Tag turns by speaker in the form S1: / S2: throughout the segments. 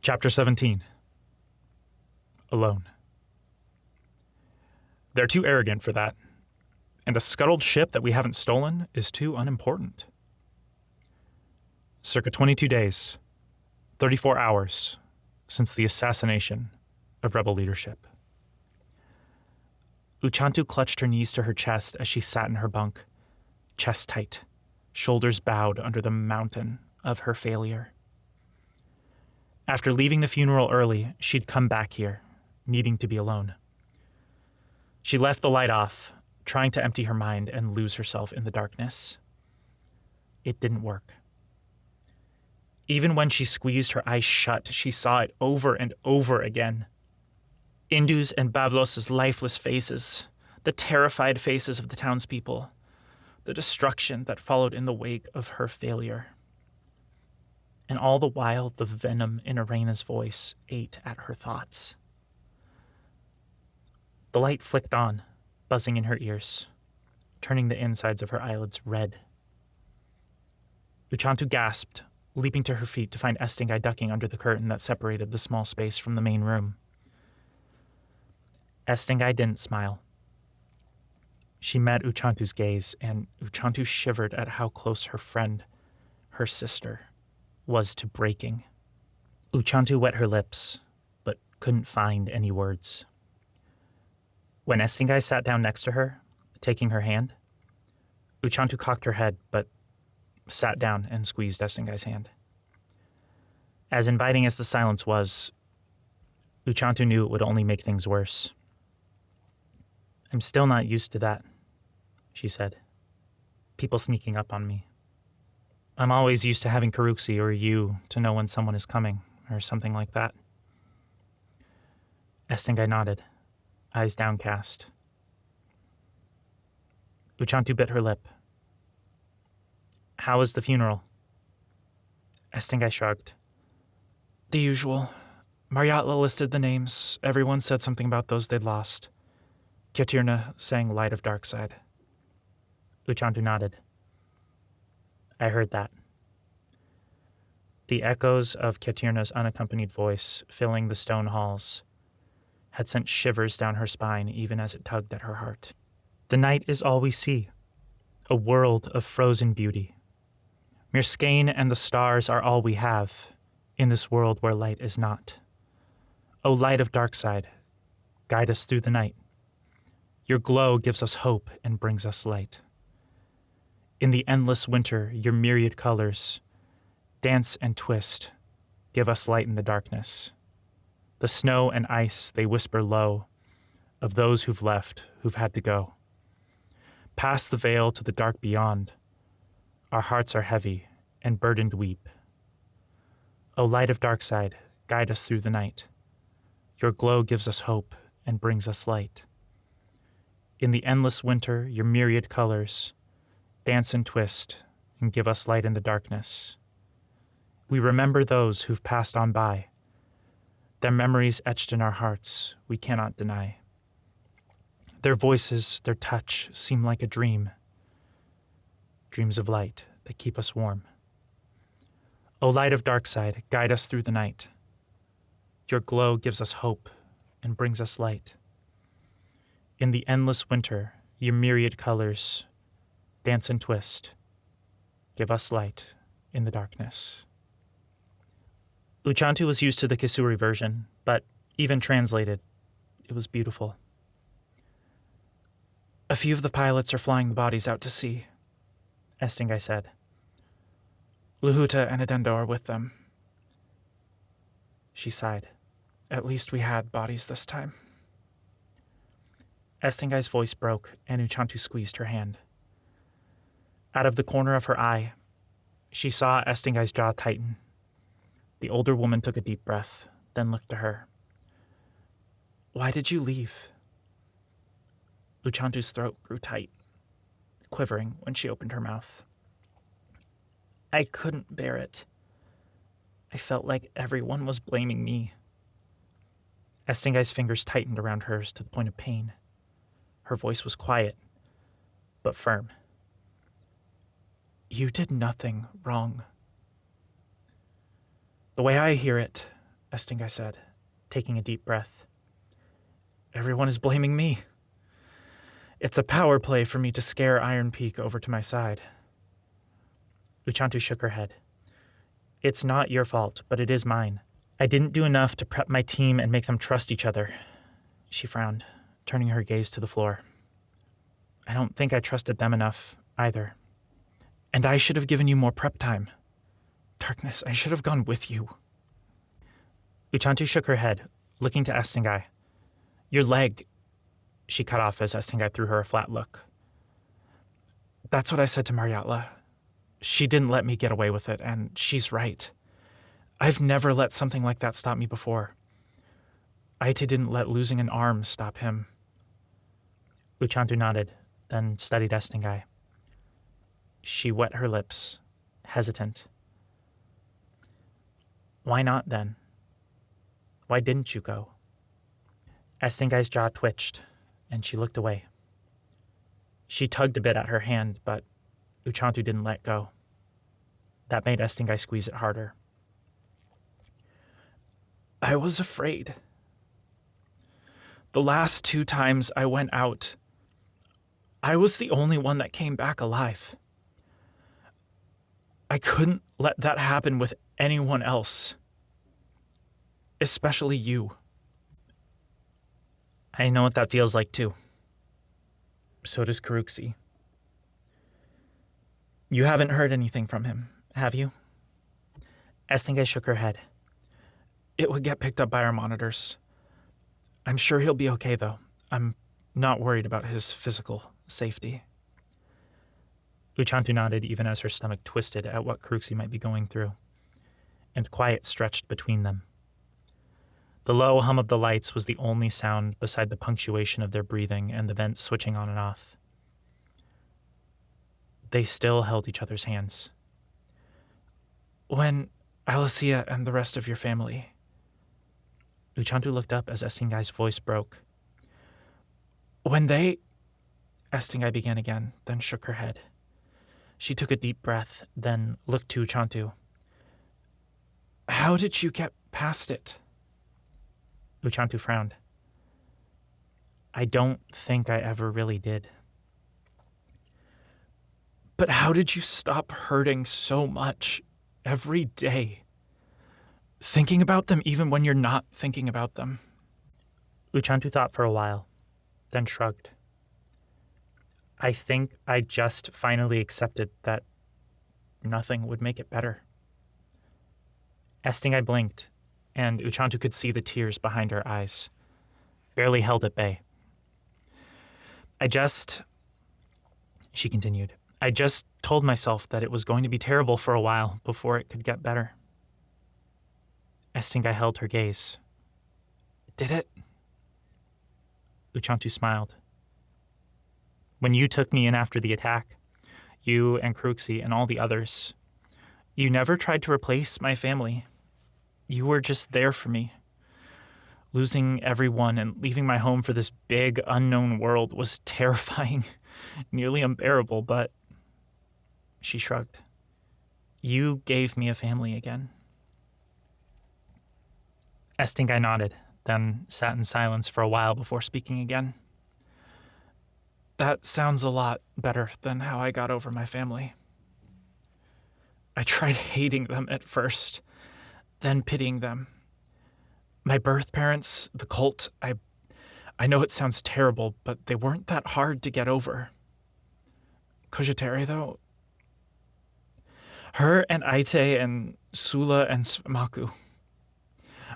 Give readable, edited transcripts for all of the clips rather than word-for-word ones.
S1: Chapter 17. Alone. They're too arrogant for that, and a scuttled ship that we haven't stolen is too unimportant. Circa 22 days, 34 hours since the assassination of rebel leadership. Uchantu clutched her knees to her chest as she sat in her bunk, chest tight, shoulders bowed under the mountain of her failure. After leaving the funeral early, she'd come back here, needing to be alone. She left the light off, trying to empty her mind and lose herself in the darkness. It didn't work. Even when she squeezed her eyes shut, she saw it over and over again. Indu's and Bavlos' lifeless faces, the terrified faces of the townspeople, the destruction that followed in the wake of her failure. And all the while, the venom in Arena's voice ate at her thoughts. The light flicked on, buzzing in her ears, turning the insides of her eyelids red. Uchantu gasped, leaping to her feet to find Estingai ducking under the curtain that separated the small space from the main room. Estingai didn't smile. She met Uchantu's gaze, and Uchantu shivered at how close her friend, her sister, was to breaking. Uchantu wet her lips, but couldn't find any words. When Estingai sat down next to her, taking her hand, Uchantu cocked her head, but sat down and squeezed Estingai's hand. As inviting as the silence was, Uchantu knew it would only make things worse. "I'm still not used to that," she said. "People sneaking up on me. I'm always used to having Karuxi or you to know when someone is coming, or something like that." Estingai nodded, eyes downcast. Uchantu bit her lip. "How was the funeral?" Estingai shrugged. "The usual. Mariatla listed the names. Everyone said something about those they'd lost. Kyatirna sang Light of Dark Side." Uchantu nodded. "I heard that." The echoes of Kyatirna's unaccompanied voice filling the stone halls had sent shivers down her spine even as it tugged at her heart. The night is all we see, a world of frozen beauty. Mirskane and the stars are all we have in this world where light is not. O light of dark side, guide us through the night. Your glow gives us hope and brings us light. In the endless winter, your myriad colors dance and twist, give us light in the darkness. The snow and ice, they whisper low of those who've left, who've had to go. Past the veil to the dark beyond, our hearts are heavy and burdened weep. O light of dark side, guide us through the night. Your glow gives us hope and brings us light. In the endless winter, your myriad colors dance and twist and give us light in the darkness. We remember those who've passed on by, their memories etched in our hearts we cannot deny. Their voices, their touch seem like a dream, dreams of light that keep us warm. O light of dark side, guide us through the night. Your glow gives us hope and brings us light. In the endless winter, your myriad colors dance and twist, give us light in the darkness. Uchantu was used to the Kisuri version, but even translated, it was beautiful. "A few of the pilots are flying the bodies out to sea," Estingai said. "Luhuta and Adendo are with them." She sighed. "At least we had bodies this time." Estingai's voice broke, and Uchantu squeezed her hand. Out of the corner of her eye, she saw Estingai's jaw tighten. The older woman took a deep breath, then looked to her. "Why did you leave?" Uchantu's throat grew tight, quivering when she opened her mouth. "I couldn't bear it. I felt like everyone was blaming me." Estingai's fingers tightened around hers to the point of pain. Her voice was quiet, but firm. "You did nothing wrong. The way I hear it, Estingai said, taking a deep breath. Everyone is blaming me. It's a power play for me to scare Iron Peak over to my side. Uchantu shook her head. It's not your fault, but it is mine. I didn't do enough to prep my team and make them trust each other. She frowned, turning her gaze to the floor. I don't think I trusted them enough, either. And I should have given you more prep time. Darkness, I should have gone with you. Uchantu shook her head, looking to Estingai. Your leg, she cut off as Estingai threw her a flat look. That's what I said to Mariatla. She didn't let me get away with it, and she's right. I've never let something like that stop me before. Aite didn't let losing an arm stop him. Uchantu nodded, then studied Estingai. She wet her lips, hesitant. Why not, then? Why didn't you go? Estingai's jaw twitched, and she looked away. She tugged a bit at her hand, but Uchantu didn't let go. That made Estingai squeeze it harder. I was afraid. The last 2 times I went out, I was the only one that came back alive. I couldn't let that happen with anyone else. Especially you. I know what that feels like, too. So does Karuxi. You haven't heard anything from him, have you? Estingai shook her head. It would get picked up by our monitors. I'm sure he'll be okay, though. I'm not worried about his physical safety. Uchantu nodded even as her stomach twisted at what Karuxi might be going through, and quiet stretched between them. The low hum of the lights was the only sound beside the punctuation of their breathing and the vents switching on and off. They still held each other's hands. When Alicia and the rest of your family... Uchantu looked up as Estingai's voice broke. When they... Estingai began again, then shook her head. She took a deep breath, then looked to Uchantu. How did you get past it? Uchantu frowned. I don't think I ever really did. But how did you stop hurting so much every day? Thinking about them even when you're not thinking about them. Uchantu thought for a while, then shrugged. I think I just finally accepted that nothing would make it better. Estingai blinked, and Uchantu could see the tears behind her eyes, barely held at bay. She continued, I just told myself that it was going to be terrible for a while before it could get better. Estingai held her gaze. Did it? Uchantu smiled. When you took me in after the attack, you and Karuxi and all the others, you never tried to replace my family. You were just there for me. Losing everyone and leaving my home for this big, unknown world was terrifying, nearly unbearable, but... She shrugged. You gave me a family again. Estingai nodded, then sat in silence for a while before speaking again. That sounds a lot better than how I got over my family. I tried hating them at first, then pitying them. My birth parents, the cult, I know it sounds terrible, but they weren't that hard to get over. Kojitere, though, her and Aite and Sula and Svamaku.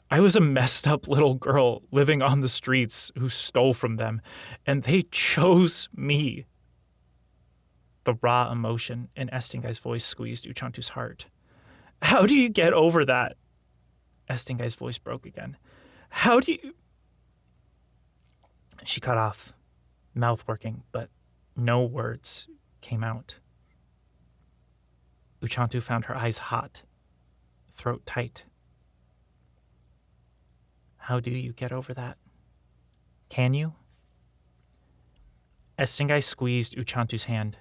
S1: I was a messed up little girl living on the streets who stole from them, and they chose me. The raw emotion in Estingai's voice squeezed Uchantu's heart. How do you get over that? Estingai's voice broke again. How do you... She cut off, mouth working, but no words came out. Uchantu found her eyes hot, throat tight. How do you get over that? Can you? Estingai squeezed Uchantu's hand,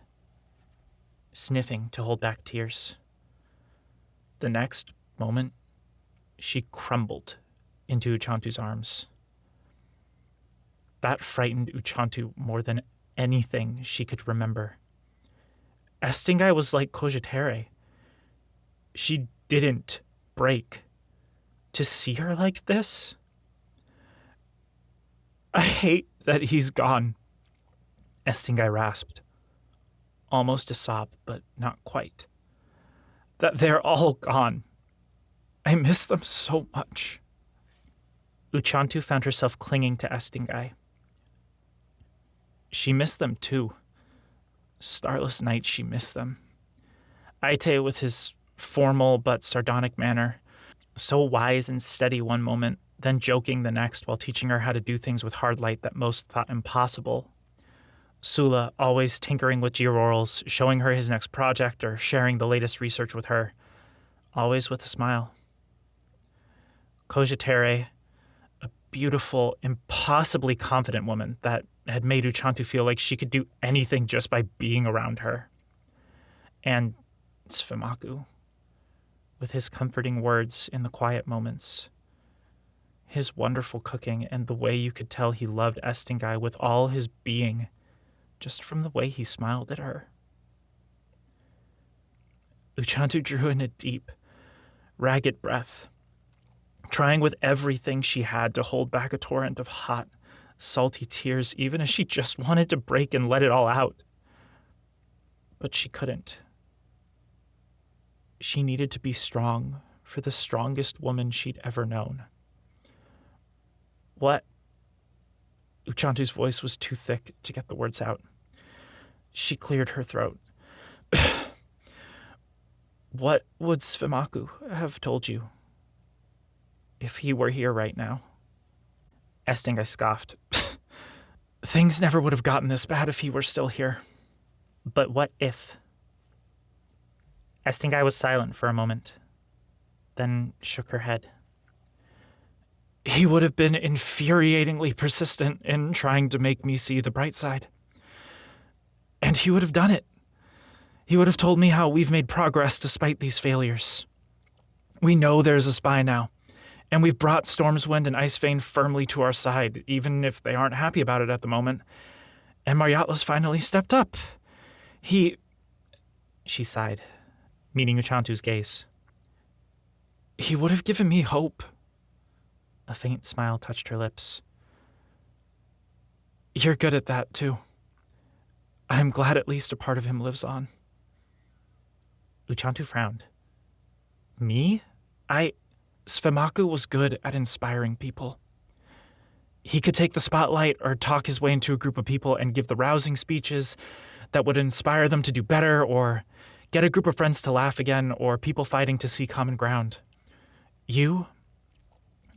S1: sniffing to hold back tears. The next moment, she crumbled into Uchantu's arms. That frightened Uchantu more than anything she could remember. Estingai was like Kojitere. She didn't break. To see her like this? I hate that he's gone, Estingai rasped. Almost a sob, but not quite. That they're all gone. I miss them so much. Uchantu found herself clinging to Estingai. She missed them too. Starless nights, she missed them. Aite with his formal but sardonic manner, so wise and steady one moment, then joking the next while teaching her how to do things with hard light that most thought impossible. Sula always tinkering with geororals, showing her his next project or sharing the latest research with her, always with a smile. Kojitere, a beautiful, impossibly confident woman that had made Uchantu feel like she could do anything just by being around her. And Sfamaku, with his comforting words in the quiet moments, his wonderful cooking, and the way you could tell he loved Estingai with all his being, just from the way he smiled at her. Uchantu drew in a deep, ragged breath, trying with everything she had to hold back a torrent of hot, salty tears, even as she just wanted to break and let it all out. But she couldn't. She needed to be strong for the strongest woman she'd ever known. What? Uchantu's voice was too thick to get the words out. She cleared her throat. What would Sfamaku have told you if he were here right now? Estingai scoffed. Things never would have gotten this bad if he were still here. But what if? Estingai was silent for a moment, then shook her head. He would have been infuriatingly persistent in trying to make me see the bright side. And he would have done it. He would have told me how we've made progress despite these failures. We know there's a spy now, and we've brought Stormswind and Icefane firmly to our side, even if they aren't happy about it at the moment. And Maryatla's finally stepped up. She sighed, meeting Uchantu's gaze. He would have given me hope. A faint smile touched her lips. You're good at that, too. I'm glad at least a part of him lives on. Uchantu frowned. Me? Sfamaku was good at inspiring people. He could take the spotlight or talk his way into a group of people and give the rousing speeches that would inspire them to do better, or get a group of friends to laugh again, or people fighting to see common ground. You?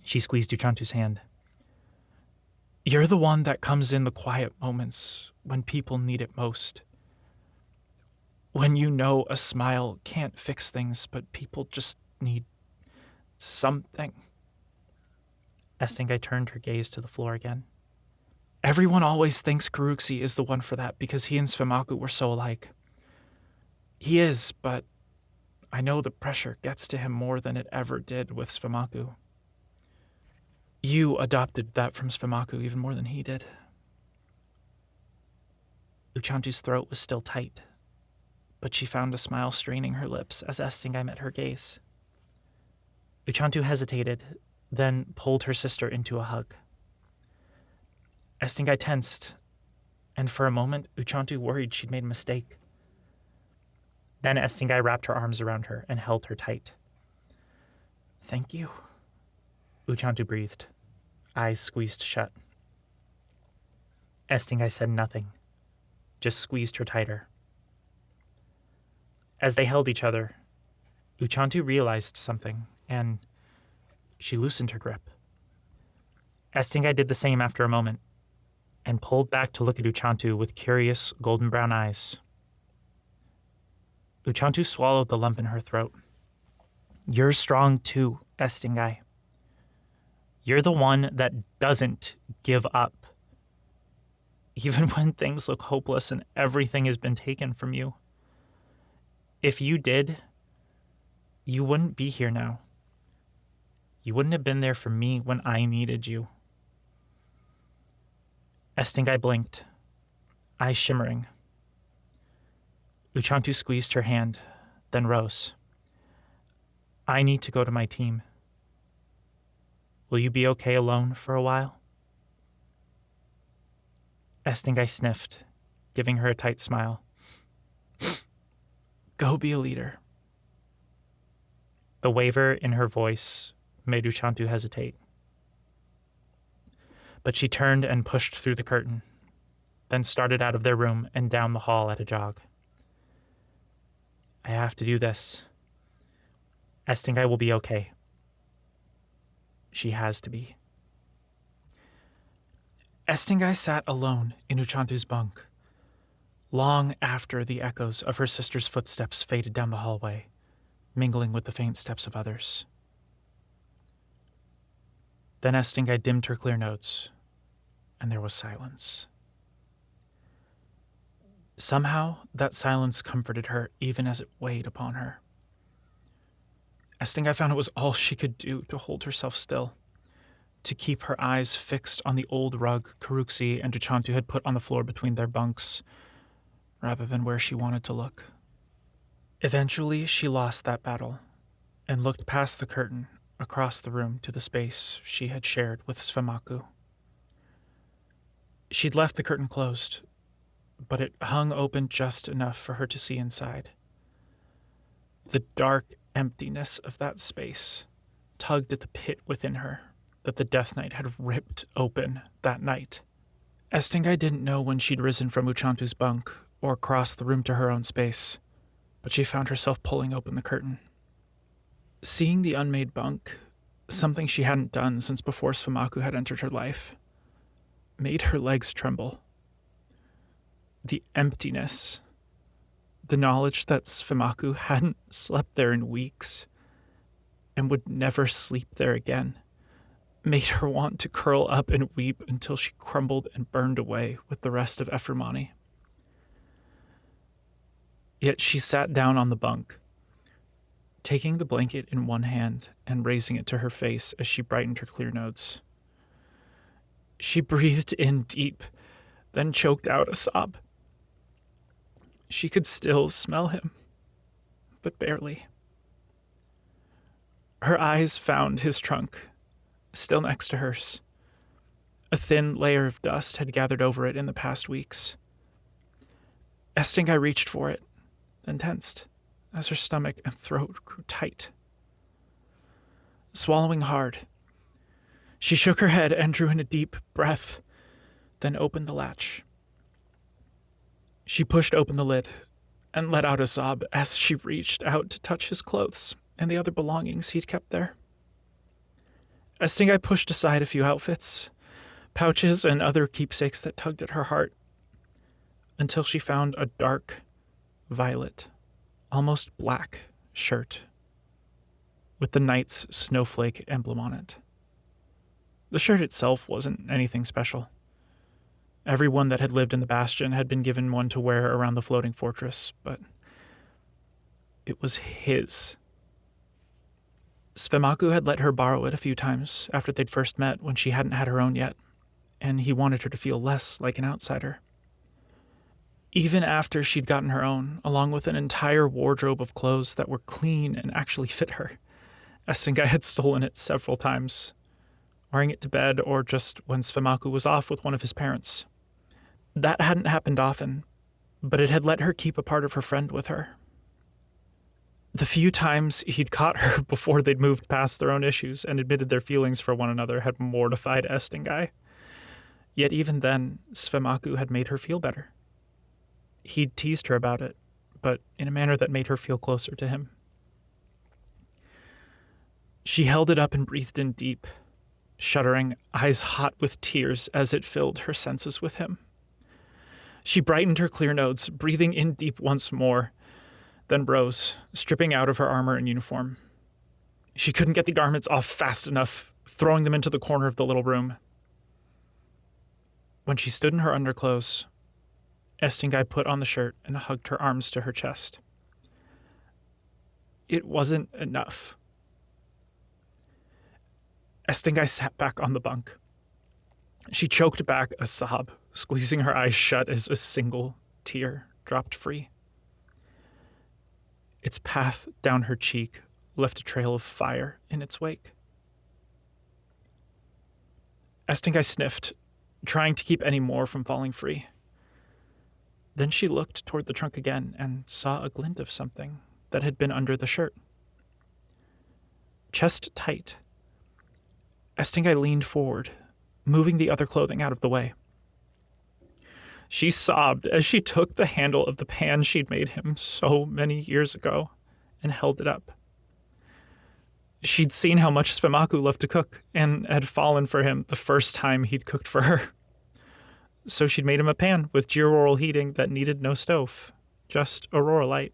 S1: She squeezed Uchantu's hand. You're the one that comes in the quiet moments when people need it most. When you know a smile can't fix things, but people just need something. Estingai turned her gaze to the floor again. Everyone always thinks Karuxi is the one for that because he and Sfamaku were so alike. He is, but I know the pressure gets to him more than it ever did with Sfamaku. You adopted that from Sfamaku even more than he did. Uchantu's throat was still tight, but she found a smile straining her lips as Estingai met her gaze. Uchantu hesitated, then pulled her sister into a hug. Estingai tensed, and for a moment, Uchantu worried she'd made a mistake. Then Estingai wrapped her arms around her and held her tight. Thank you, Uchantu breathed, eyes squeezed shut. Estingai said nothing, just squeezed her tighter. As they held each other, Uchantu realized something, and she loosened her grip. Estingai did the same after a moment, and pulled back to look at Uchantu with curious golden brown eyes. Uchantu swallowed the lump in her throat. You're strong too, Estingai. You're the one that doesn't give up. Even when things look hopeless and everything has been taken from you. If you did, you wouldn't be here now. You wouldn't have been there for me when I needed you. Estingai blinked, eyes shimmering. Uchantu squeezed her hand, then rose. I need to go to my team. Will you be okay alone for a while? Estingai sniffed, giving her a tight smile. Go be a leader. The waver in her voice made Uchantu hesitate. But she turned and pushed through the curtain, then started out of their room and down the hall at a jog. I have to do this. Estingai will be okay. She has to be. Estingai sat alone in Uchantu's bunk, long after the echoes of her sister's footsteps faded down the hallway, mingling with the faint steps of others. Then Estingai dimmed her clear notes, and there was silence. Somehow, that silence comforted her even as it weighed upon her. Estingai found it was all she could do to hold herself still, to keep her eyes fixed on the old rug Karuxi and Uchantu had put on the floor between their bunks, rather than where she wanted to look. Eventually, she lost that battle, and looked past the curtain, across the room to the space she had shared with Sfemaku. She'd left the curtain closed, but it hung open just enough for her to see inside. The dark emptiness of that space tugged at the pit within her that the Death Knight had ripped open that night. Estingai didn't know when she'd risen from Uchantu's bunk or crossed the room to her own space, but she found herself pulling open the curtain. Seeing the unmade bunk, something she hadn't done since before Sfemaku had entered her life, made her legs tremble. The emptiness, the knowledge that Sfemaku hadn't slept there in weeks and would never sleep there again, made her want to curl up and weep until she crumbled and burned away with the rest of Ephraimani. Yet she sat down on the bunk, taking the blanket in one hand and raising it to her face as she brightened her clear notes. She breathed in deep, then choked out a sob. She could still smell him, but barely. Her eyes found his trunk, still next to hers. A thin layer of dust had gathered over it in the past weeks. Estingai reached for it, then tensed, as her stomach and throat grew tight. Swallowing hard, she shook her head and drew in a deep breath, then opened the latch. She pushed open the lid and let out a sob as she reached out to touch his clothes and the other belongings he'd kept there. Estingai pushed aside a few outfits, pouches, and other keepsakes that tugged at her heart, until she found a dark, violet, almost black shirt with the Knight's snowflake emblem on it. The shirt itself wasn't anything special. Everyone that had lived in the Bastion had been given one to wear around the floating fortress, but it was his. Sfemaku had let her borrow it a few times after they'd first met when she hadn't had her own yet, and he wanted her to feel less like an outsider. Even after she'd gotten her own, along with an entire wardrobe of clothes that were clean and actually fit her, Estingai had stolen it several times, wearing it to bed or just when Sfemaku was off with one of his parents. That hadn't happened often, but it had let her keep a part of her friend with her. The few times he'd caught her before they'd moved past their own issues and admitted their feelings for one another had mortified Estingai. Yet even then, Sfemaku had made her feel better. He'd teased her about it, but in a manner that made her feel closer to him. She held it up and breathed in deep, shuddering, eyes hot with tears as it filled her senses with him. She brightened her clear notes, breathing in deep once more, then rose, stripping out of her armor and uniform. She couldn't get the garments off fast enough, throwing them into the corner of the little room. When she stood in her underclothes, Estingai put on the shirt and hugged her arms to her chest. It wasn't enough. Estingai sat back on the bunk. She choked back a sob, squeezing her eyes shut as a single tear dropped free. Its path down her cheek left a trail of fire in its wake. Estingai sniffed, trying to keep any more from falling free. Then she looked toward the trunk again and saw a glint of something that had been under the shirt. Chest tight, Estingai leaned forward, moving the other clothing out of the way. She sobbed as she took the handle of the pan she'd made him so many years ago and held it up. She'd seen how much Sfemaku loved to cook and had fallen for him the first time he'd cooked for her. So she'd made him a pan with geoaural heating that needed no stove, just aurora light.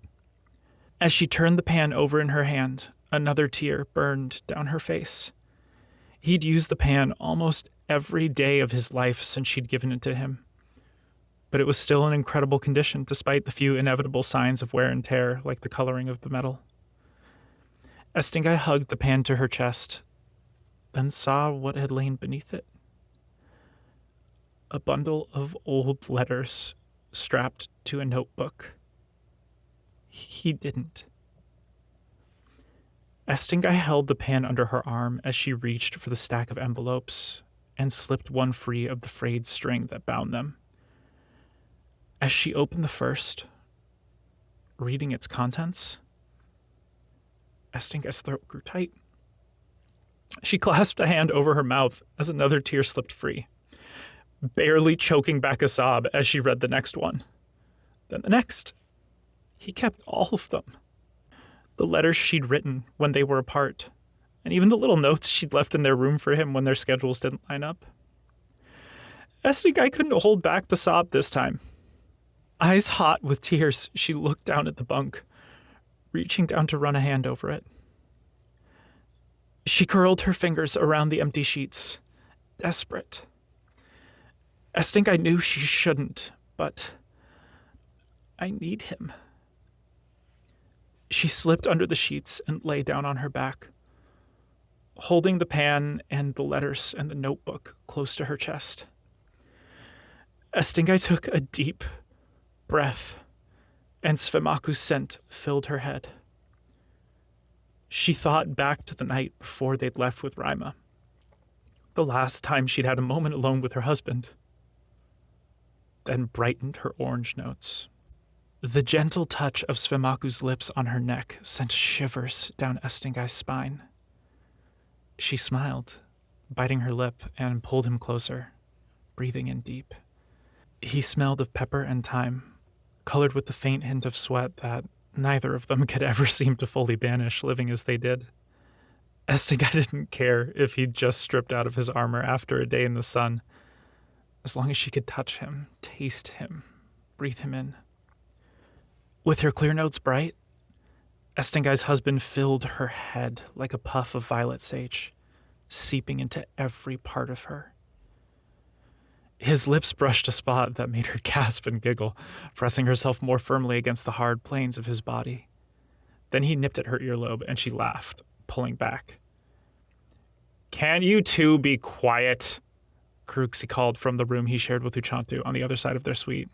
S1: As she turned the pan over in her hand, another tear burned down her face. He'd used the pan almost every day of his life since she'd given it to him. But it was still in incredible condition despite the few inevitable signs of wear and tear, like the coloring of the metal. Estingai hugged the pan to her chest, then saw what had lain beneath it. A bundle of old letters strapped to a notebook. He didn't. Estingai held the pan under her arm as she reached for the stack of envelopes and slipped one free of the frayed string that bound them. As she opened the first, reading its contents, Estingai's throat grew tight. She clasped a hand over her mouth as another tear slipped free, barely choking back a sob as she read the next one. Then the next. He kept all of them. The letters she'd written when they were apart, and even the little notes she'd left in their room for him when their schedules didn't line up. Estingai couldn't hold back the sob this time. Eyes hot with tears, she looked down at the bunk, reaching down to run a hand over it. She curled her fingers around the empty sheets, desperate. Estingai knew she shouldn't, but I need him. She slipped under the sheets and lay down on her back, holding the pan and the letters and the notebook close to her chest. Estingai took a deep breath, and Sfemaku's scent filled her head. She thought back to the night before they'd left with Raima, the last time she'd had a moment alone with her husband, then brightened her orange notes. The gentle touch of Sfemaku's lips on her neck sent shivers down Estingai's spine. She smiled, biting her lip, and pulled him closer, breathing in deep. He smelled of pepper and thyme, colored with the faint hint of sweat that neither of them could ever seem to fully banish, living as they did. Estingai didn't care if he'd just stripped out of his armor after a day in the sun, as long as she could touch him, taste him, breathe him in. With her clear notes bright, Estingai's husband filled her head like a puff of violet sage, seeping into every part of her. His lips brushed a spot that made her gasp and giggle, pressing herself more firmly against the hard planes of his body. Then he nipped at her earlobe, and she laughed, pulling back. "Can you two be quiet?" Karuxi called from the room he shared with Uchantu on the other side of their suite.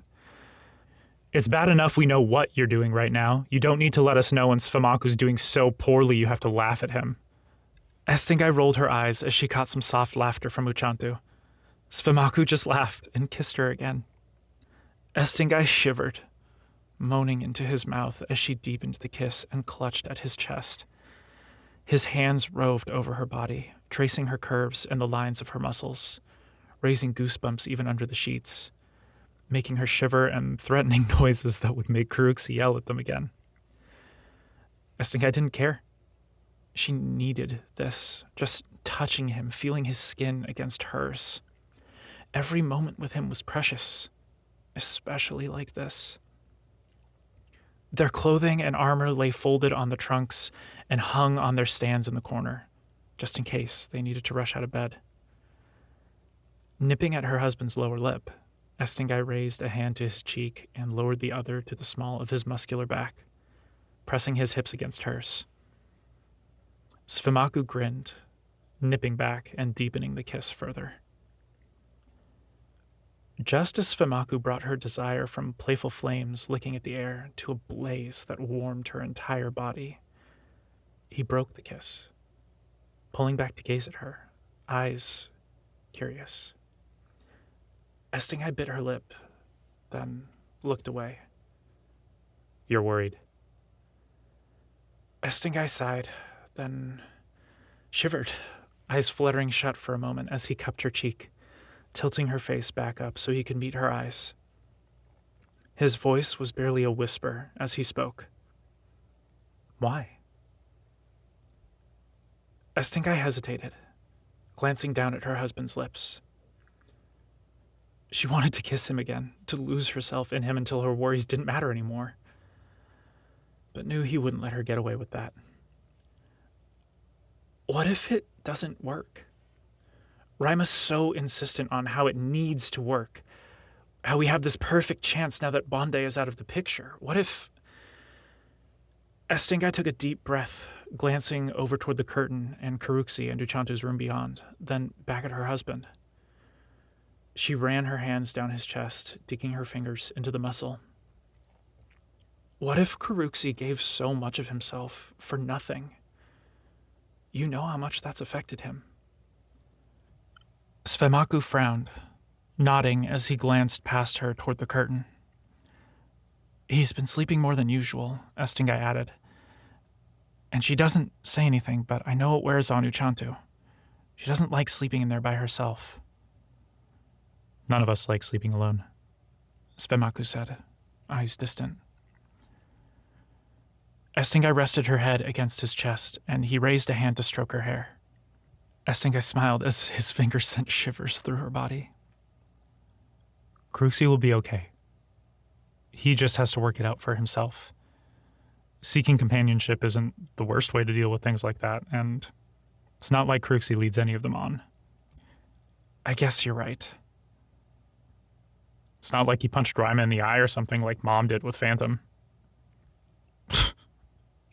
S1: "It's bad enough we know what you're doing right now. You don't need to let us know when Sfemaku's doing so poorly you have to laugh at him." Estingai rolled her eyes as she caught some soft laughter from Uchantu. Sfemaku just laughed and kissed her again. Estingai shivered, moaning into his mouth as she deepened the kiss and clutched at his chest. His hands roved over her body, tracing her curves and the lines of her muscles, raising goosebumps even under the sheets, making her shiver and threatening noises that would make Karuxi yell at them again. Estingai didn't care. She needed this, just touching him, feeling his skin against hers. Every moment with him was precious, especially like this. Their clothing and armor lay folded on the trunks and hung on their stands in the corner, just in case they needed to rush out of bed. Nipping at her husband's lower lip, Estingai raised a hand to his cheek and lowered the other to the small of his muscular back, pressing his hips against hers. Sfemaku grinned, nipping back and deepening the kiss further. Just as Sfemaku brought her desire from playful flames licking at the air to a blaze that warmed her entire body, he broke the kiss, pulling back to gaze at her, eyes curious. Estingai bit her lip, then looked away. "You're worried." Estingai sighed, then shivered, eyes fluttering shut for a moment as he cupped her cheek, tilting her face back up so he could meet her eyes. His voice was barely a whisper as he spoke. "Why?" Estingai hesitated, glancing down at her husband's lips. She wanted to kiss him again, to lose herself in him until her worries didn't matter anymore, but knew he wouldn't let her get away with that. What if it doesn't work? Raima's so insistent on how it needs to work, how we have this perfect chance now that Bonde is out of the picture. What if... Estingai took a deep breath, glancing over toward the curtain and Karuxi and Duchantu's room beyond, then back at her husband. She ran her hands down his chest, digging her fingers into the muscle. What if Karuxi gave so much of himself for nothing? You know how much that's affected him. Sfemaku frowned, nodding as he glanced past her toward the curtain. He's been sleeping more than usual, Estingai added. And she doesn't say anything, but I know it wears on Uchantu. She doesn't like sleeping in there by herself. None of us like sleeping alone, Sfemaku said, eyes distant. Estingai rested her head against his chest, and he raised a hand to stroke her hair. Estingai smiled as his fingers sent shivers through her body. Karuxi will be okay. He just has to work it out for himself. Seeking companionship isn't the worst way to deal with things like that, and it's not like Karuxi leads any of them on. I guess you're right. It's not like he punched Raima in the eye or something like Mom did with Phantom.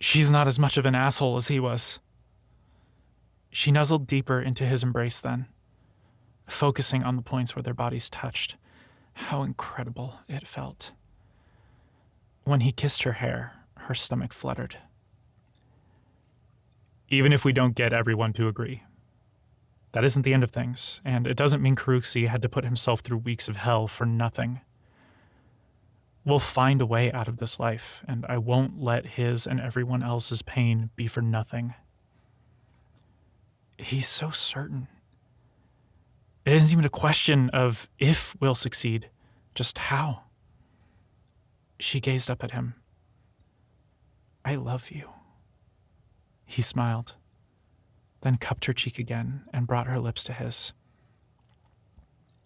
S1: She's not as much of an asshole as he was. She nuzzled deeper into his embrace then, focusing on the points where their bodies touched. How incredible it felt. When he kissed her hair, her stomach fluttered. Even if we don't get everyone to agree, that isn't the end of things, and it doesn't mean Karuxi had to put himself through weeks of hell for nothing. We'll find a way out of this life, and I won't let his and everyone else's pain be for nothing. He's so certain. It isn't even a question of if we'll succeed, just how. She gazed up at him. I love you. He smiled, then cupped her cheek again and brought her lips to his.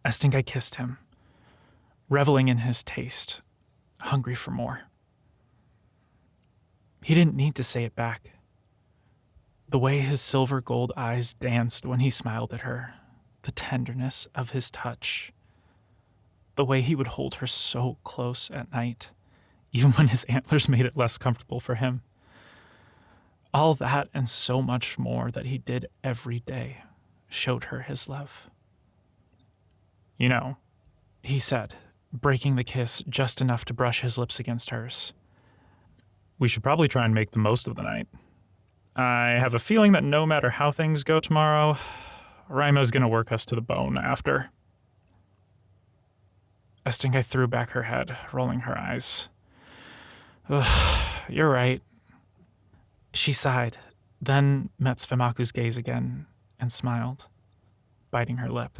S1: Estingai kissed him, reveling in his taste, hungry for more. He didn't need to say it back. The way his silver gold eyes danced when he smiled at her, the tenderness of his touch, the way he would hold her so close at night, even when his antlers made it less comfortable for him. All that and so much more that he did every day showed her his love. You know, he said, breaking the kiss just enough to brush his lips against hers. We should probably try and make the most of the night. I have a feeling that no matter how things go tomorrow, Raima's going to work us to the bone after. Estingai threw back her head, rolling her eyes. Ugh, you're right. She sighed, then met Sfemaku's gaze again and smiled, biting her lip.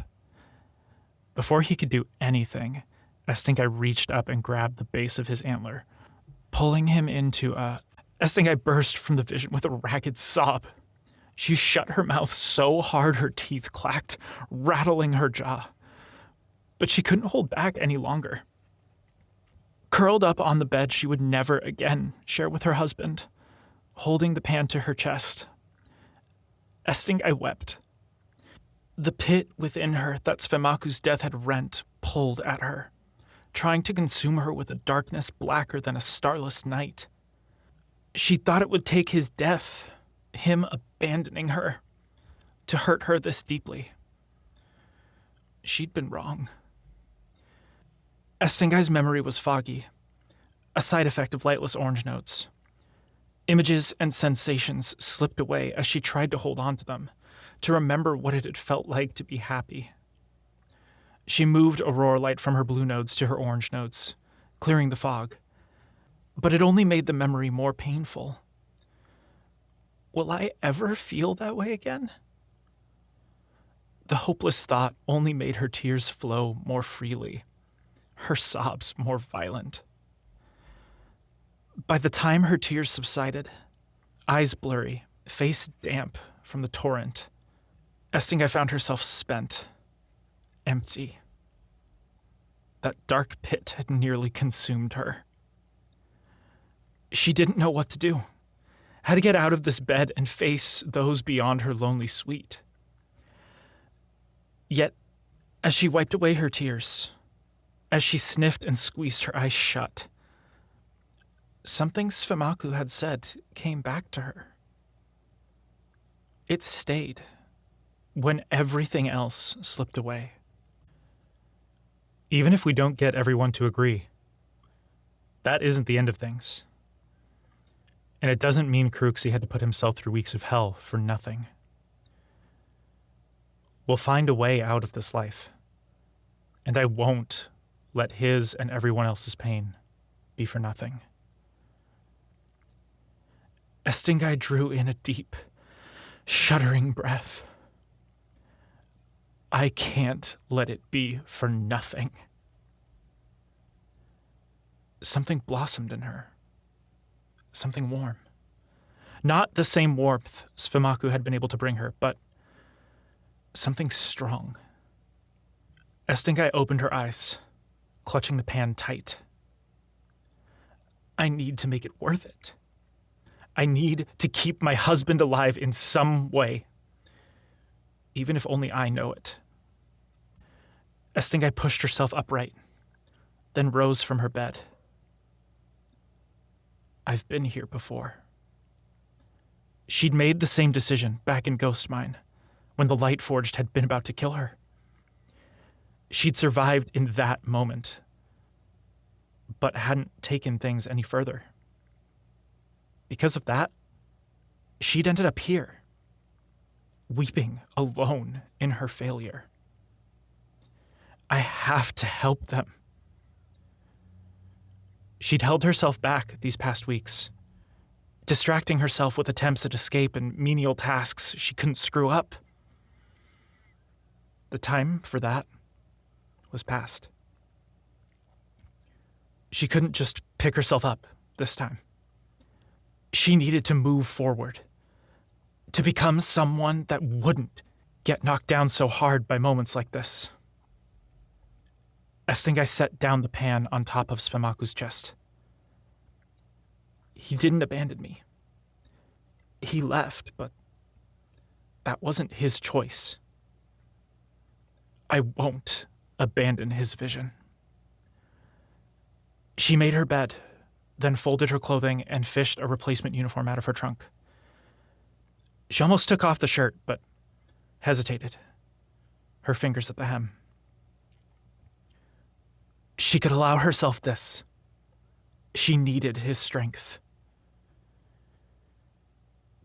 S1: Before he could do anything, Estingai reached up and grabbed the base of his antler, pulling him into a... Estingai burst from the vision with a ragged sob. She shut her mouth so hard her teeth clacked, rattling her jaw. But she couldn't hold back any longer. Curled up on the bed she would never again share with her husband, holding the pan to her chest, Estingai wept. The pit within her that Sfemaku's death had rent pulled at her, trying to consume her with a darkness blacker than a starless night. She thought it would take his death, him abandoning her, to hurt her this deeply. She'd been wrong. Estingai's memory was foggy, a side effect of lightless orange notes. Images and sensations slipped away as she tried to hold on to them, to remember what it had felt like to be happy. She moved aurora light from her blue nodes to her orange nodes, clearing the fog. But it only made the memory more painful. Will I ever feel that way again? The hopeless thought only made her tears flow more freely, her sobs more violent. By the time her tears subsided, eyes blurry, face damp from the torrent, Estingai found herself spent, empty. That dark pit had nearly consumed her. She didn't know what to do, how to get out of this bed and face those beyond her lonely suite. Yet, as she wiped away her tears, as she sniffed and squeezed her eyes shut, something Sfemaku had said came back to her. It stayed when everything else slipped away. Even if we don't get everyone to agree, that isn't the end of things. And it doesn't mean Karuxi had to put himself through weeks of hell for nothing. We'll find a way out of this life, and I won't let his and everyone else's pain be for nothing. Estingai drew in a deep, shuddering breath. I can't let it be for nothing. Something blossomed in her. Something warm. Not the same warmth Sfemaku had been able to bring her, but something strong. Estingai opened her eyes, clutching the pan tight. I need to make it worth it. I need to keep my husband alive in some way, even if only I know it. Estingai pushed herself upright, then rose from her bed. I've been here before. She'd made the same decision back in Ghost Mine, when the Lightforged had been about to kill her. She'd survived in that moment, but hadn't taken things any further. Because of that, she'd ended up here, weeping alone in her failure. I have to help them. She'd held herself back these past weeks, distracting herself with attempts at escape and menial tasks she couldn't screw up. The time for that was past. She couldn't just pick herself up this time. She needed to move forward, to become someone that wouldn't get knocked down so hard by moments like this. Estingai set down the pan on top of Sfemaku's chest. He didn't abandon me. He left, but that wasn't his choice. I won't abandon his vision. She made her bed, then folded her clothing and fished a replacement uniform out of her trunk. She almost took off the shirt, but hesitated, her fingers at the hem. She could allow herself this. She needed his strength.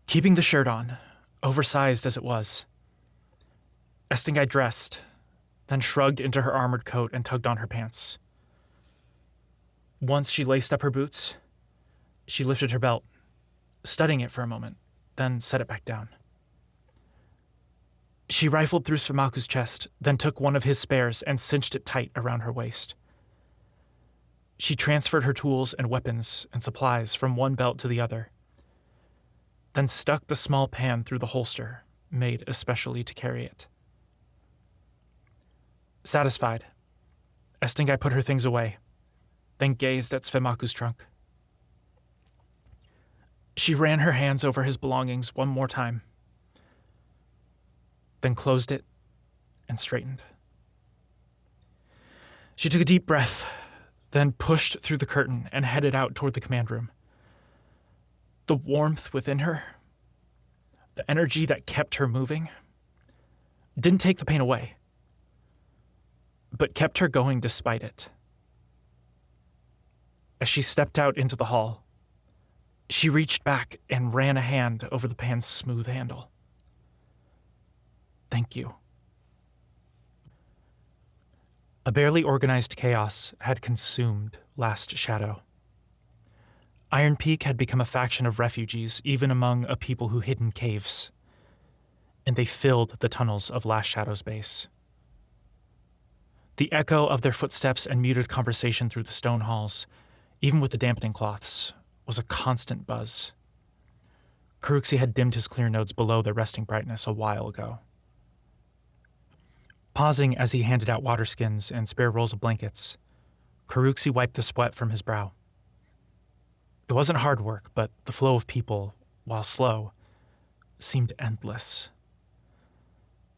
S1: Keeping the shirt on, oversized as it was, Estingai dressed, then shrugged into her armored coat and tugged on her pants. Once she laced up her boots, she lifted her belt, studying it for a moment, then set it back down. She rifled through Sfemaku's chest, then took one of his spares and cinched it tight around her waist. She transferred her tools and weapons and supplies from one belt to the other, then stuck the small pan through the holster, made especially to carry it. Satisfied, Estingai put her things away, then gazed at Sfemaku's trunk. She ran her hands over his belongings one more time, then closed it and straightened. She took a deep breath, then pushed through the curtain and headed out toward the command room. The warmth within her, the energy that kept her moving, didn't take the pain away, but kept her going despite it. As she stepped out into the hall, she reached back and ran a hand over the pan's smooth handle. Thank you. A barely organized chaos had consumed Last Shadow. Iron Peak had become a faction of refugees, even among a people who hid in caves, and they filled the tunnels of Last Shadow's base. The echo of their footsteps and muted conversation through the stone halls, even with the dampening cloths, was a constant buzz. Karuxi had dimmed his clear nodes below their resting brightness a while ago. Pausing as he handed out water skins and spare rolls of blankets, Karuxi wiped the sweat from his brow. It wasn't hard work, but the flow of people, while slow, seemed endless.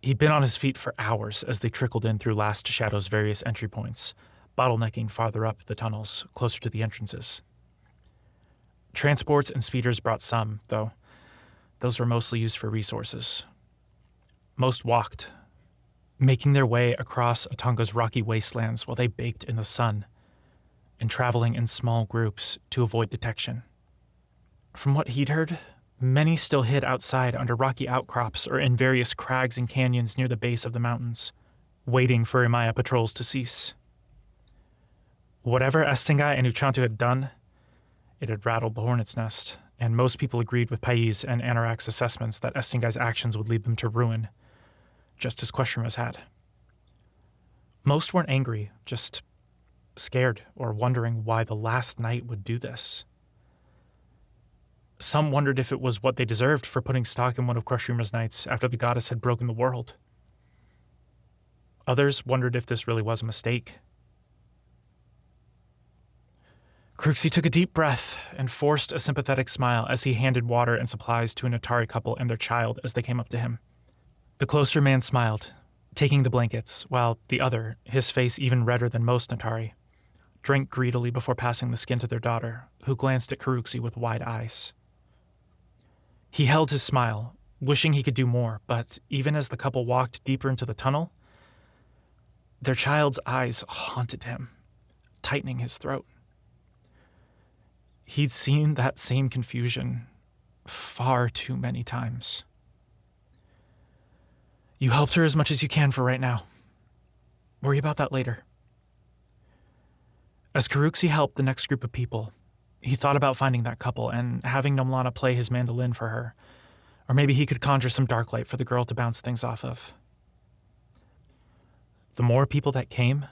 S1: He'd been on his feet for hours as they trickled in through Last Shadow's various entry points, bottlenecking farther up the tunnels, closer to the entrances. Transports and speeders brought some, though those were mostly used for resources. Most walked, making their way across Atonga's rocky wastelands while they baked in the sun, and traveling in small groups to avoid detection. From what he'd heard, many still hid outside under rocky outcrops or in various crags and canyons near the base of the mountains, waiting for Imaya patrols to cease. Whatever Estingai and Uchantu had done, it had rattled the hornet's nest, and most people agreed with Pais and Anorak's assessments that Estingai's actions would lead them to ruin, just as Questrima's had. Most weren't angry, just scared or wondering why the last knight would do this. Some wondered if it was what they deserved for putting stock in one of Questrima's knights after the goddess had broken the world. Others wondered if this really was a mistake. Karuxi took a deep breath and forced a sympathetic smile as he handed water and supplies to an Atari couple and their child as they came up to him. The closer man smiled, taking the blankets, while the other, his face even redder than most Natari, drank greedily before passing the skin to their daughter, who glanced at Karuxi with wide eyes. He held his smile, wishing he could do more, but even as the couple walked deeper into the tunnel, their child's eyes haunted him, tightening his throat. He'd seen that same confusion far too many times. You helped her as much as you can for right now. Worry about that later. As Karuxi helped the next group of people, he thought about finding that couple and having Nomlana play his mandolin for her, or maybe he could conjure some dark light for the girl to bounce things off of. The more people that came,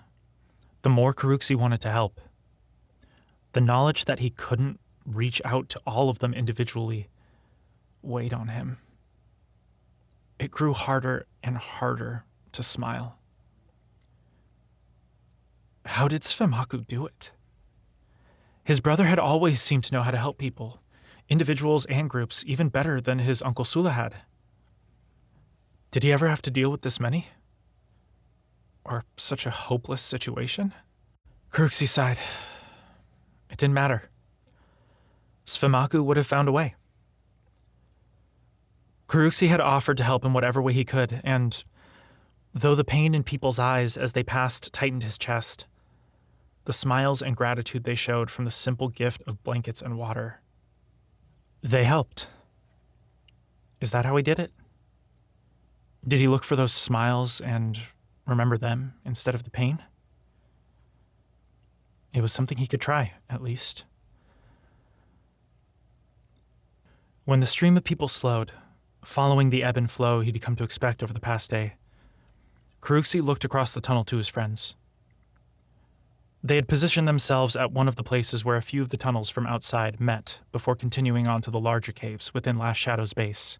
S1: the more Karuxi wanted to help. The knowledge that he couldn't reach out to all of them individually weighed on him. It grew harder and harder to smile. How did Sfemaku do it? His brother had always seemed to know how to help people, individuals and groups, even better than his Uncle Sula had. Did he ever have to deal with this many? Or such a hopeless situation? Karuxi sighed. It didn't matter. Sfemaku would have found a way. Karuxi had offered to help in whatever way he could, and though the pain in people's eyes as they passed tightened his chest, the smiles and gratitude they showed from the simple gift of blankets and water, they helped. Is that how he did it? Did he look for those smiles and remember them instead of the pain? It was something he could try, at least. When the stream of people slowed, following the ebb and flow he'd come to expect over the past day, Karuxi looked across the tunnel to his friends. They had positioned themselves at one of the places where a few of the tunnels from outside met before continuing on to the larger caves within Last Shadow's base.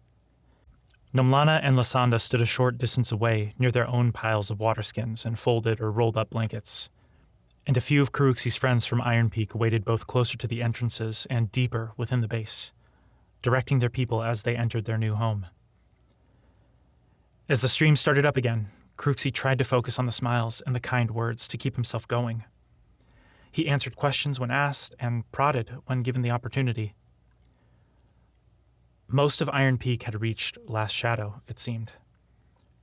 S1: Nomlana and Lasanda stood a short distance away near their own piles of water skins and folded or rolled up blankets, and a few of Karuxi's friends from Iron Peak waited both closer to the entrances and deeper within the base, directing their people as they entered their new home. As the stream started up again, Karuxi tried to focus on the smiles and the kind words to keep himself going. He answered questions when asked and prodded when given the opportunity. Most of Iron Peak had reached Last Shadow, it seemed.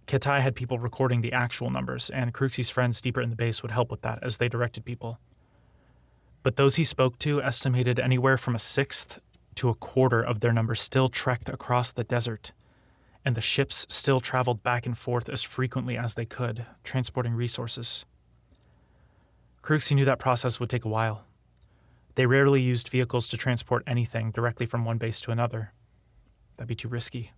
S1: Kitai had people recording the actual numbers, and Kruxi's friends deeper in the base would help with that as they directed people. But those he spoke to estimated anywhere from a sixth to a quarter of their numbers still trekked across the desert, and the ships still traveled back and forth as frequently as they could, transporting resources. Kruxi knew that process would take a while. They rarely used vehicles to transport anything directly from one base to another. That'd be too risky.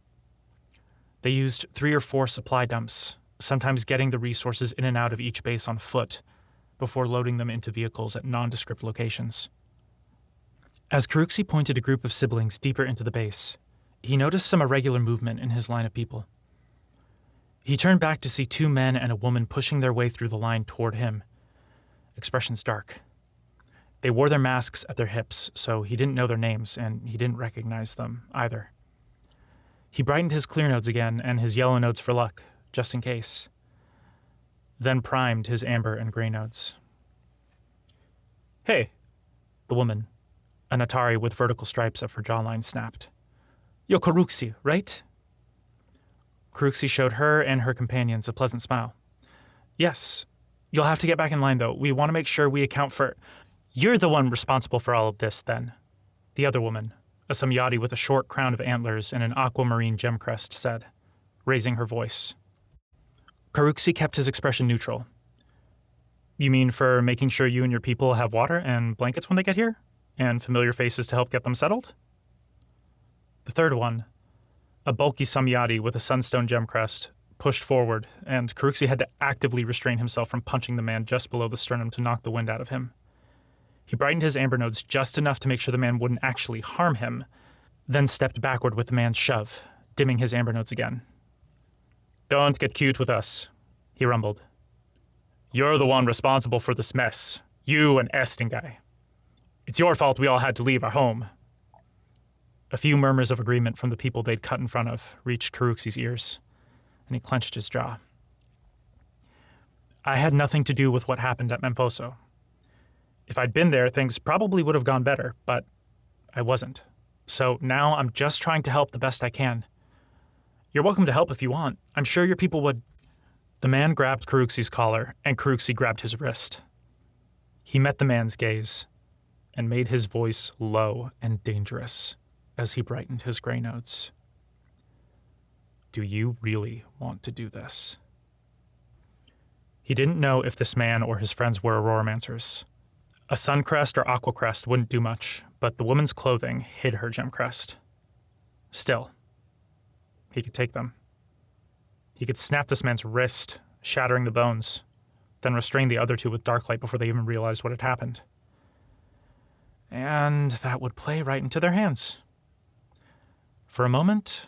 S1: They used 3 or 4 supply dumps, sometimes getting the resources in and out of each base on foot, before loading them into vehicles at nondescript locations. As Kruxi pointed a group of siblings deeper into the base, he noticed some irregular movement in his line of people. He turned back to see 2 men and a woman pushing their way through the line toward him, expressions dark. They wore their masks at their hips, so he didn't know their names, and he didn't recognize them either. He brightened his clear nodes again and his yellow nodes for luck, just in case. Then primed his amber and gray nodes. "Hey," the woman, an Atari with vertical stripes up her jawline, snapped. "You're Kruxi, right?" Kruxi showed her and her companions a pleasant smile. "Yes. You'll have to get back in line, though. We want to make sure we account for—" "You're the one responsible for all of this, then," the other woman, a Samyati with a short crown of antlers and an aquamarine gem crest, said, raising her voice. Kruxi kept his expression neutral. "You mean for making sure you and your people have water and blankets when they get here? And familiar faces to help get them settled?" The third one, a bulky Samyati with a sunstone gem crest, pushed forward, and Kruxi had to actively restrain himself from punching the man just below the sternum to knock the wind out of him. He brightened his amber nodes just enough to make sure the man wouldn't actually harm him, then stepped backward with the man's shove, dimming his amber nodes again. "Don't get cute with us," he rumbled. "You're the one responsible for this mess. You and Estingai. It's your fault we all had to leave our home." A few murmurs of agreement from the people they'd cut in front of reached Kruxi's ears, and he clenched his jaw. "I had nothing to do with what happened at Memposo. If I'd been there, things probably would have gone better, but I wasn't. So now I'm just trying to help the best I can. You're welcome to help if you want. I'm sure your people would—" The man grabbed Kruxi's collar, and Kruxi grabbed his wrist. He met the man's gaze, and made his voice low and dangerous as he brightened his gray nodes. "Do you really want to do this?" He didn't know if this man or his friends were Auroromancers. A sun crest or aqua crest wouldn't do much, but the woman's clothing hid her gem crest. Still, he could take them. He could snap this man's wrist, shattering the bones, then restrain the other 2 with dark light before they even realized what had happened. And that would play right into their hands. For a moment,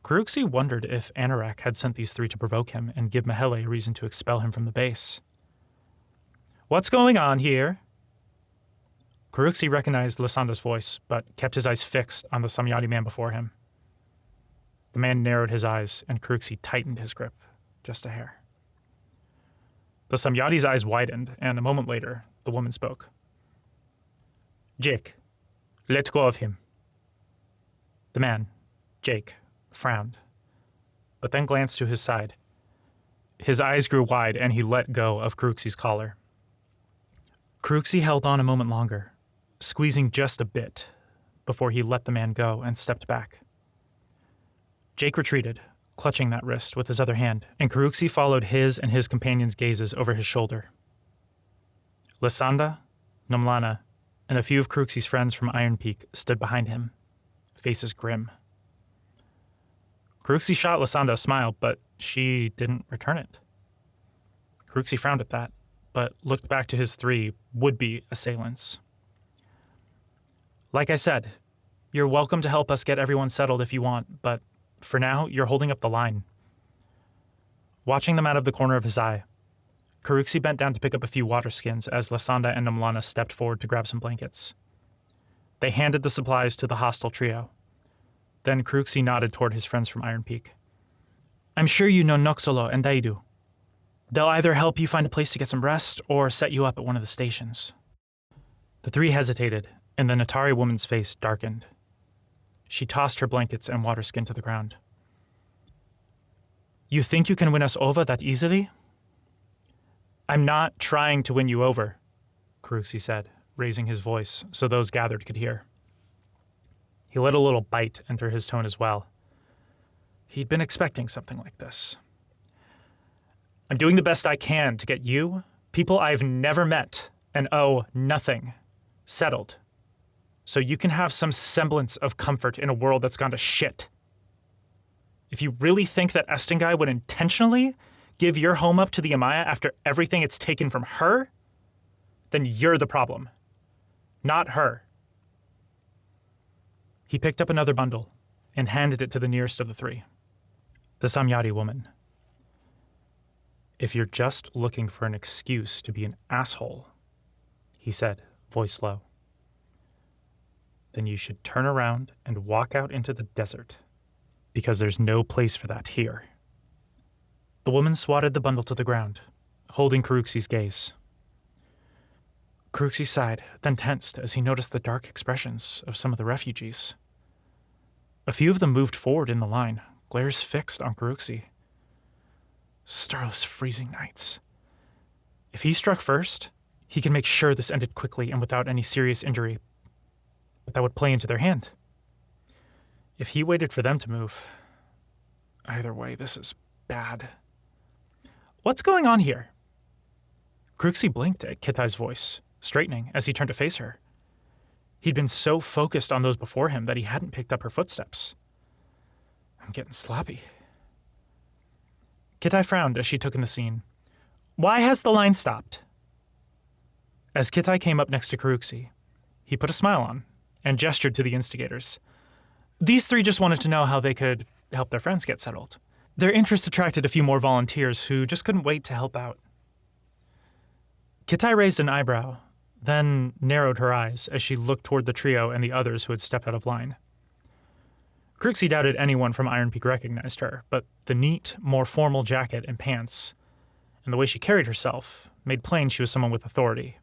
S1: Kruxi wondered if Anorak had sent these 3 to provoke him and give Mahele a reason to expel him from the base. "What's going on here?" Kruxi recognized Lysanda's voice, but kept his eyes fixed on the Samyati man before him. The man narrowed his eyes, and Kruxi tightened his grip, just a hair. The Samyati's eyes widened, and a moment later, the woman spoke. "Jake, let go of him." The man, Jake, frowned, but then glanced to his side. His eyes grew wide, and he let go of Kruxi's collar. Kruxi held on a moment longer, squeezing just a bit, before he let the man go and stepped back. Jake retreated, clutching that wrist with his other hand, and Kruxi followed his and his companion's gazes over his shoulder. Lysanda, Nomlana, and a few of Kruxi's friends from Iron Peak stood behind him, faces grim. Kruxi shot Lysanda a smile, but she didn't return it. Kruxi frowned at that, but looked back to his 3 would-be assailants. "Like I said, you're welcome to help us get everyone settled if you want, but for now, you're holding up the line." Watching them out of the corner of his eye, Kruxi bent down to pick up a few water skins as Lysanda and Nomlana stepped forward to grab some blankets. They handed the supplies to the hostile trio. Then Kruxi nodded toward his friends from Iron Peak. "I'm sure you know Noxolo and Daidu. They'll either help you find a place to get some rest or set you up at one of the stations." The 3 hesitated, and the Natari woman's face darkened. She tossed her blankets and water skin to the ground. You think you can win us over that easily? I'm not trying to win you over, Karuxi said, raising his voice so those gathered could hear. He let a little bite enter his tone as well. He'd been expecting something like this. I'm doing the best I can to get you, people I've never met and owe nothing, settled, so you can have some semblance of comfort in a world that's gone to shit. If you really think that Estingai would intentionally give your home up to the Amaya after everything it's taken from her, then you're the problem, not her. He picked up another bundle and handed it to the nearest of the three, the Samyati woman. If you're just looking for an excuse to be an asshole, he said, voice low, then you should turn around and walk out into the desert, because there's no place for that here. The woman swatted the bundle to the ground, holding Karuxi's gaze. Karuxi sighed, then tensed as he noticed the dark expressions of some of the refugees. A few of them moved forward in the line, glares fixed on Karuxi. Starless freezing nights. If he struck first, he could make sure this ended quickly and without any serious injury, but that would play into their hand. If he waited for them to move, either way, this is bad. What's going on here? Karuxi blinked at Kitai's voice, straightening as he turned to face her. He'd been so focused on those before him that he hadn't picked up her footsteps. I'm getting sloppy. Kitai frowned as she took in the scene. Why has the line stopped? As Kitai came up next to Karuxi, he put a smile on and gestured to the instigators. These three just wanted to know how they could help their friends get settled. Their interest attracted a few more volunteers who just couldn't wait to help out. Kitai raised an eyebrow, then narrowed her eyes as she looked toward the trio and the others who had stepped out of line. Karuxi doubted anyone from Iron Peak recognized her, but the neat, more formal jacket and pants, and the way she carried herself, made plain she was someone with authority.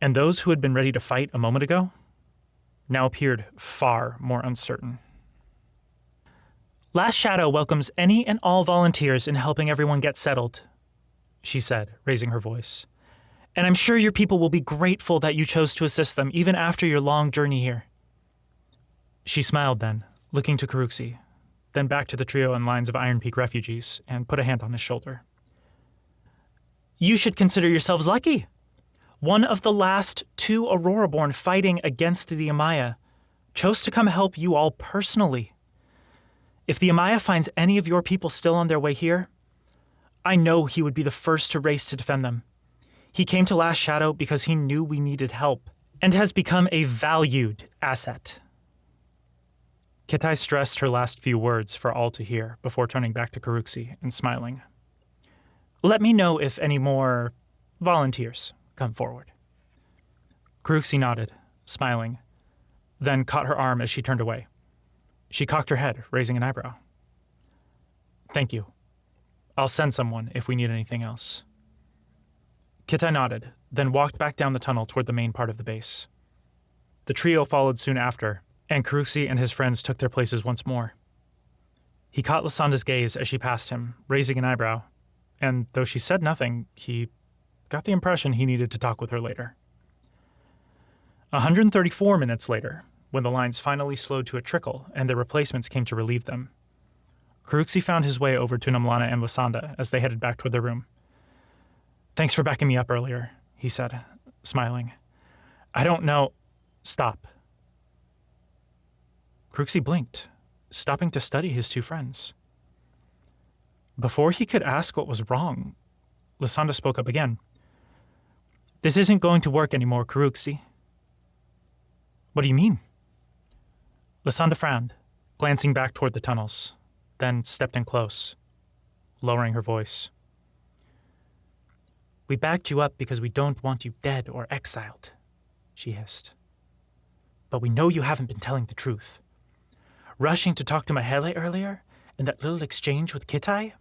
S1: And those who had been ready to fight a moment ago now appeared far more uncertain. Last Shadow welcomes any and all volunteers in helping everyone get settled, she said, raising her voice. And I'm sure your people will be grateful that you chose to assist them even after your long journey here. She smiled then, looking to Karuxi, then back to the trio and lines of Iron Peak refugees, and put a hand on his shoulder. You should consider yourselves lucky. One of the last two Aurora-born fighting against the Amaya chose to come help you all personally. If the Amaya finds any of your people still on their way here, I know he would be the first to race to defend them. He came to Last Shadow because he knew we needed help, and has become a valued asset. Kitai stressed her last few words for all to hear before turning back to Karuxi and smiling. Let me know if any more volunteers come forward. Karuxi nodded, smiling, then caught her arm as she turned away. She cocked her head, raising an eyebrow. Thank you. I'll send someone if we need anything else. Kitai nodded, then walked back down the tunnel toward the main part of the base. The trio followed soon after, and Karuxi and his friends took their places once more. He caught Lysanda's gaze as she passed him, raising an eyebrow, and though she said nothing, he got the impression he needed to talk with her later. 134 minutes later, when the lines finally slowed to a trickle and their replacements came to relieve them, Karuxi found his way over to Namlana and Lysanda as they headed back toward their room. Thanks for backing me up earlier, he said, smiling. I don't know... Stop. Karuxi blinked, stopping to study his two friends. Before he could ask what was wrong, Lysanda spoke up again. This isn't going to work anymore, Karuxi. What do you mean? Lysanda frowned, glancing back toward the tunnels, then stepped in close, lowering her voice. We backed you up because we don't want you dead or exiled, she hissed. But we know you haven't been telling the truth. Rushing to talk to Mahele earlier, and that little exchange with Kitai?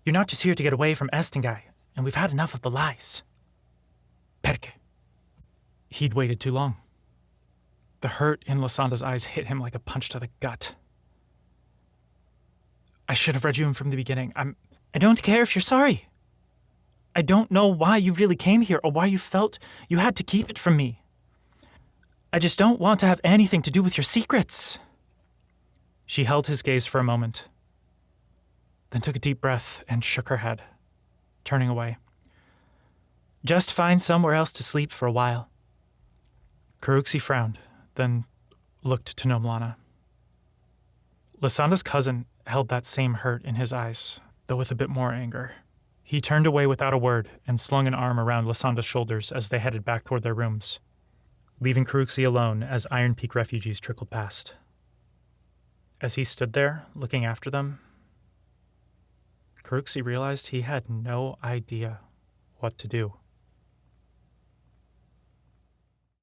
S1: You're not just here to get away from Estingai, and we've had enough of the lies. Perke. He'd waited too long. The hurt in Lysanda's eyes hit him like a punch to the gut. I should have read you in from the beginning. I don't care if you're sorry. I don't know why you really came here or why you felt you had to keep it from me. I just don't want to have anything to do with your secrets. She held his gaze for a moment, then took a deep breath and shook her head, turning away. Just find somewhere else to sleep for a while. Karuxi frowned, then looked to Nomlana. Lysandra's cousin held that same hurt in his eyes, though with a bit more anger. He turned away without a word and slung an arm around Lysandra's shoulders as they headed back toward their rooms, leaving Karuxi alone as Iron Peak refugees trickled past. As he stood there, looking after them, Karuxi realized he had no idea what to do.